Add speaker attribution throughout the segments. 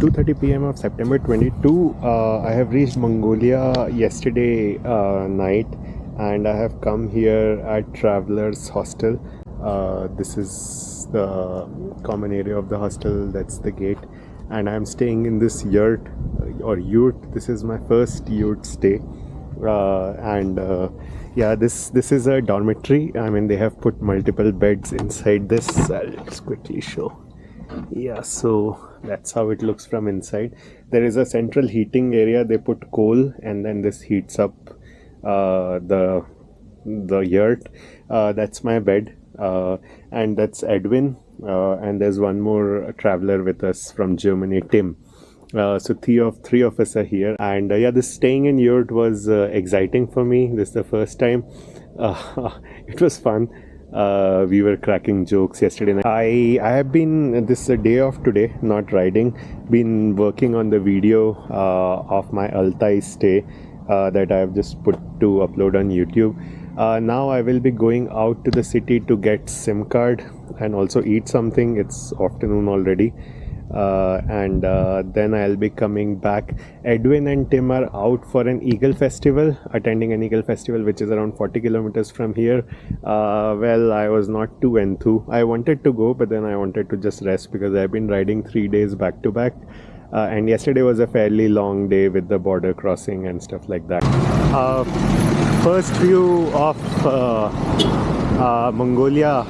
Speaker 1: 2:30 p.m. of September 22. I have reached Mongolia yesterday night, and I have come here at Travelers Hostel. This is the common area of the hostel. That's the gate, and I'm staying in this yurt or ute. This is my first ute stay, and yeah, this is a dormitory. I mean, they have put multiple beds inside this. I'll just quickly show. Yeah, so that's how it looks from inside. There is a central heating area. They put coal, and then this heats up the yurt. That's my bed, and that's Edwin. And there's one more traveler with us from Germany, Tim. So three of us are here, and yeah, this staying in yurt was exciting for me. This is the first time. It was fun. We were cracking jokes yesterday night. I have been, this is a day off today, not riding, been working on the video of my Altai stay that I have just put to upload on YouTube. Now I will be going out to the city to get SIM card and also eat something. It's afternoon already. And then I'll be coming back. Edwin and Tim are out for an Eagle Festival, attending an Eagle Festival which is around 40 kilometers from here. Well, I was not too enthused. I wanted to go, but then I wanted to just rest because I've been riding 3 days back to back. And yesterday was a fairly long day with the border crossing and stuff like that. First view of Mongolia,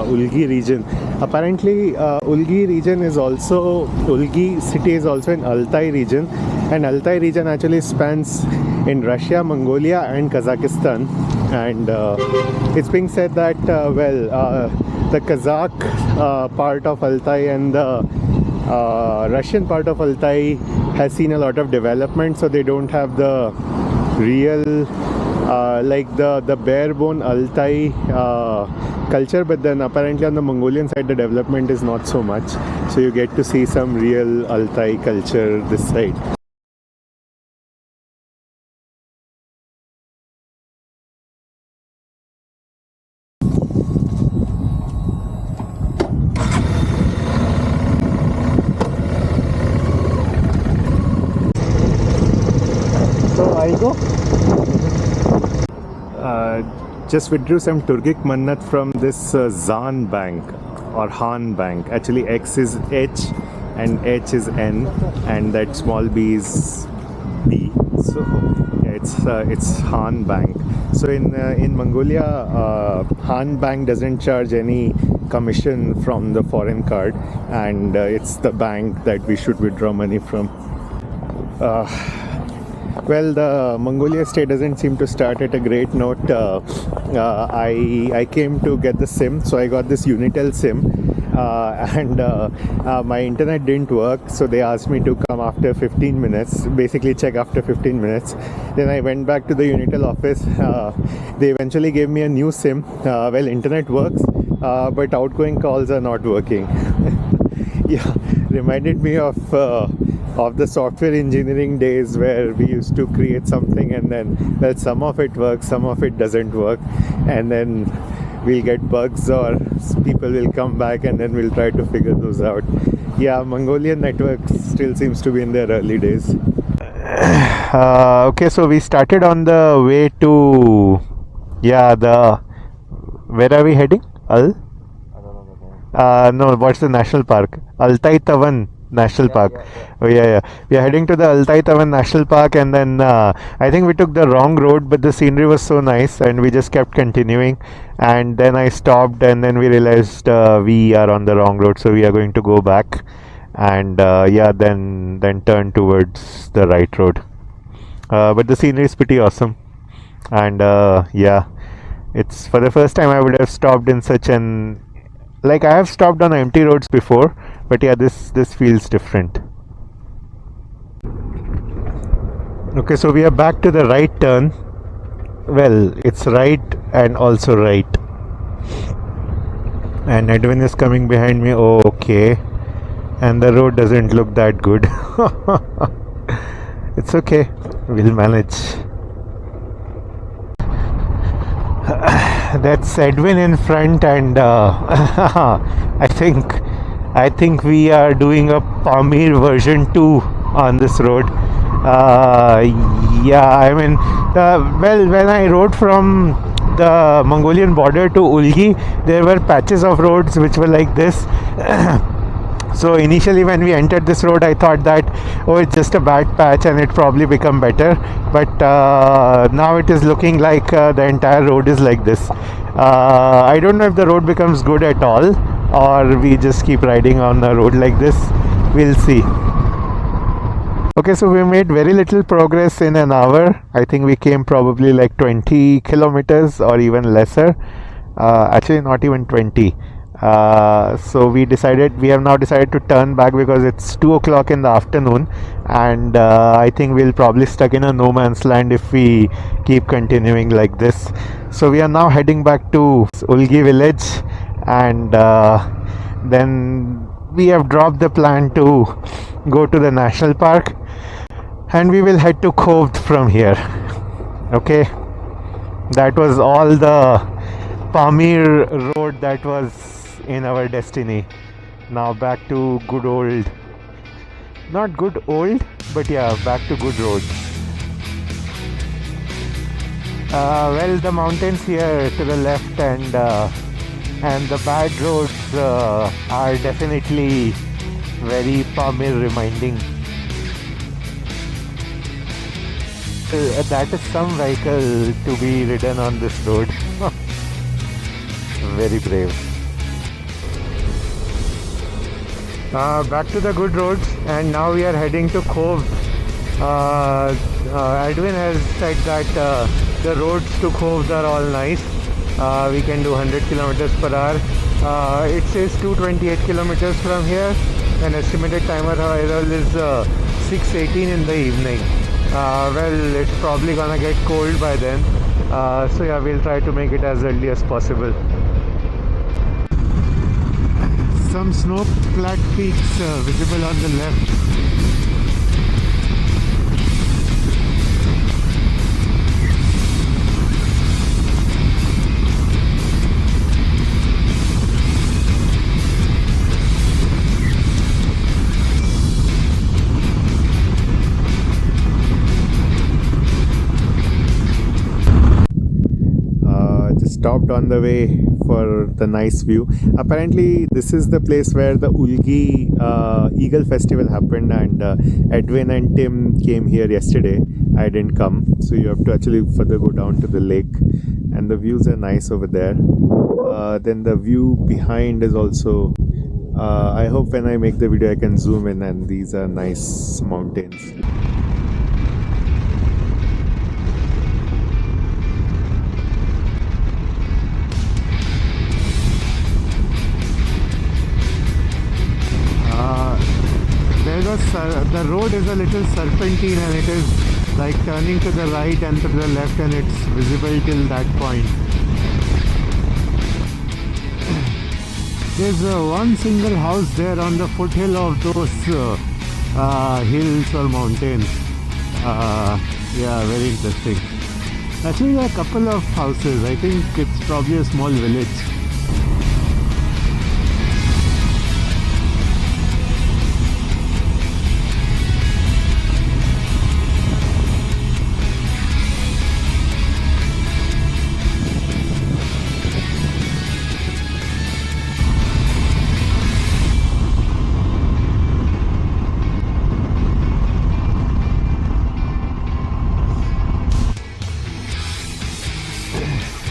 Speaker 1: Ulgi region. Apparently Ulgi region is also, Ulgi city is also in Altai region, and Altai region actually spans in Russia, Mongolia and Kazakhstan. And it's being said that the Kazakh part of Altai and the Russian part of Altai has seen a lot of development, so they don't have the real like the bare bone Altai culture, but then apparently on the Mongolian side the development is not so much, so you get to see some real Altai culture this side. So I'll go. Just withdrew some Turkic mannat from this Zan bank or Han bank. Actually X is H and H is N, and that small b is B. So yeah, it's Han bank. So in Mongolia, Han bank doesn't charge any commission from the foreign card, and it's the bank that we should withdraw money from. Well, the Mongolia stay doesn't seem to start at a great note. I came to get the SIM, so I got this Unitel SIM, and my internet didn't work, so they asked me to come after 15 minutes, basically check after 15 minutes. Then I went back to the Unitel office. They eventually gave me a new SIM. Well, internet works, but outgoing calls are not working. Yeah, reminded me of the software engineering days where we used to create something and then, well, some of it works, some of it doesn't work, and then we'll get bugs or people will come back and then we'll try to figure those out. Yeah, Mongolian network still seems to be in their early days. Okay, so we started on the way to, yeah, where are we heading? No, what's the national park? Altai Tavan National Park. Oh yeah. We are heading to the Altai Tavan National Park, and then I think we took the wrong road, but the scenery was so nice and we just kept continuing, and then I stopped and then we realized we are on the wrong road, so we are going to go back and yeah, then turn towards the right road. But the scenery is pretty awesome, and yeah, it's for the first time I would have stopped in such an, like, I have stopped on empty roads before, but yeah, this feels different. Okay, so we are back to the right turn. Well, it's right and also right. And Edwin is coming behind me. Oh, okay. And the road doesn't look that good. It's okay, we'll manage. That's Edwin in front, and I think I think we are doing a Pamir version 2 on this road. Yeah, I mean, well, when I rode from the Mongolian border to Ulgi, there were patches of roads which were like this. So initially when we entered this road, I thought that, oh, it's just a bad patch and it probably become better. But now it is looking like the entire road is like this. I don't know if the road becomes good at all, or we just keep riding on a road like this. We'll see. Okay, so we made very little progress in an hour. I think we came probably like 20 kilometers or even lesser. Actually, not even 20. So we have now decided to turn back because it's 2 o'clock in the afternoon, and I think we'll probably stuck in a no man's land if we keep continuing like this. So we are now heading back to Ulgi village, and then we have dropped the plan to go to the national park, and we will head to Khovd from here. Okay, that was all the Pamir road that was in our destiny. Now back to good old, not good old, but yeah, back to good roads. Well, the mountains here to the left and the bad roads are definitely very Pamir reminding. That is some vehicle to be ridden on this road. Very brave. Back to the good roads, and now we are heading to Khovd. Edwin has said that the roads to Khovd are all nice. We can do 100 kilometers per hour. It says 228 kilometers from here. An estimated timer arrival is 6:18 in the evening. Well, it's probably gonna get cold by then. So yeah, we'll try to make it as early as possible. Some snow-clad peaks visible on the left. Just stopped on the way for the nice view. Apparently this is the place where the Ulgi Eagle Festival happened, and Edwin and Tim came here yesterday. I didn't come, so you have to actually further go down to the lake, and the views are nice over there. Then the view behind is also I hope when I make the video I can zoom in, and these are nice mountains. The road is a little serpentine, and it is like turning to the right and to the left, and it's visible till that point. There's one single house there on the foothill of those hills or mountains. Yeah, very interesting. Actually, there are a couple of houses. I think it's probably a small village.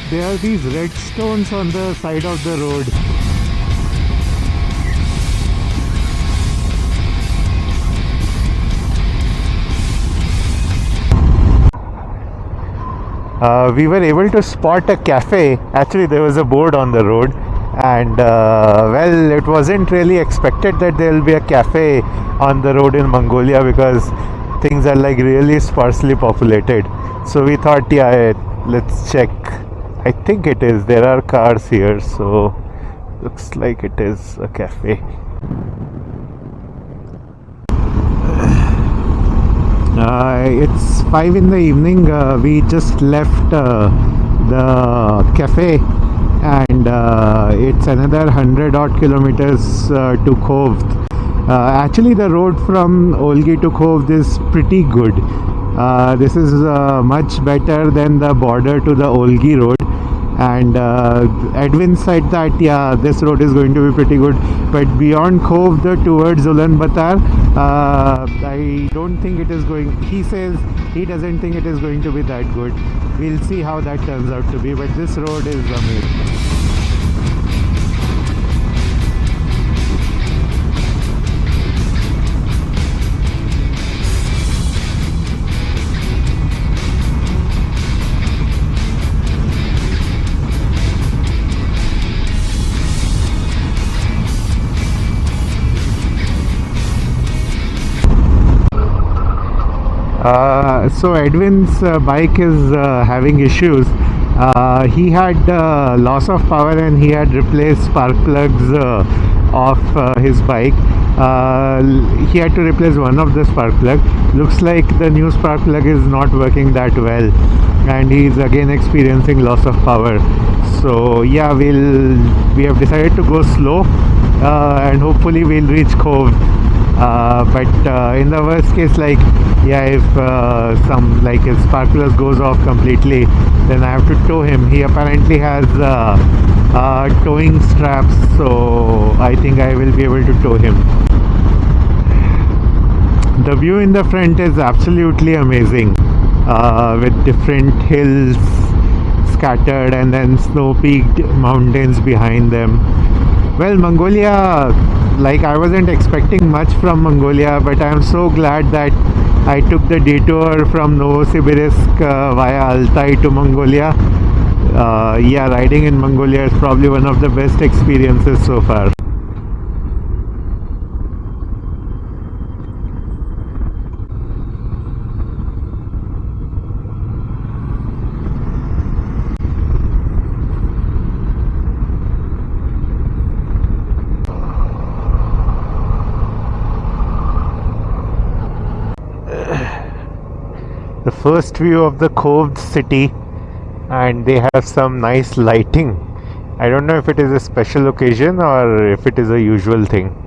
Speaker 1: There are these red stones on the side of the road. We were able to spot a cafe. Actually, there was a board on the road, and well, it wasn't really expected that there will be a cafe on the road in Mongolia, because things are like really sparsely populated. So we thought, yeah, let's check. I think it is. There are cars here, so looks like it is a cafe. It's 5 in the evening. We just left the cafe, and it's another 100 odd kilometers to Khost. Actually, the road from Olgi to Khost is pretty good. This is much better than the border to the Olgi road. And Edwin said that yeah, this road is going to be pretty good, but beyond Khost towards Ulaanbaatar, I don't think it is going. He says he doesn't think it is going to be that good. We'll see how that turns out to be, but this road is amazing. So Edwin's bike is having issues. He had loss of power and he had replaced spark plugs of his bike. He had to replace one of the spark plug. Looks like the new spark plug is not working that well, and he's again experiencing loss of power. So yeah, we have decided to go slow, and hopefully we'll reach Khost. But in the worst case, like yeah, if some like his spark plug goes off completely, then I have to tow him. He apparently has towing straps, so I think I will be able to tow him. The view in the front is absolutely amazing, with different hills scattered and then snow-peaked mountains behind them. Well, Mongolia, like I wasn't expecting much from Mongolia, but I'm so glad that I took the detour from Novosibirsk via Altai to Mongolia. Yeah, riding in Mongolia is probably one of the best experiences so far. The first view of the Khost city, and they have some nice lighting. I don't know if it is a special occasion or if it is a usual thing.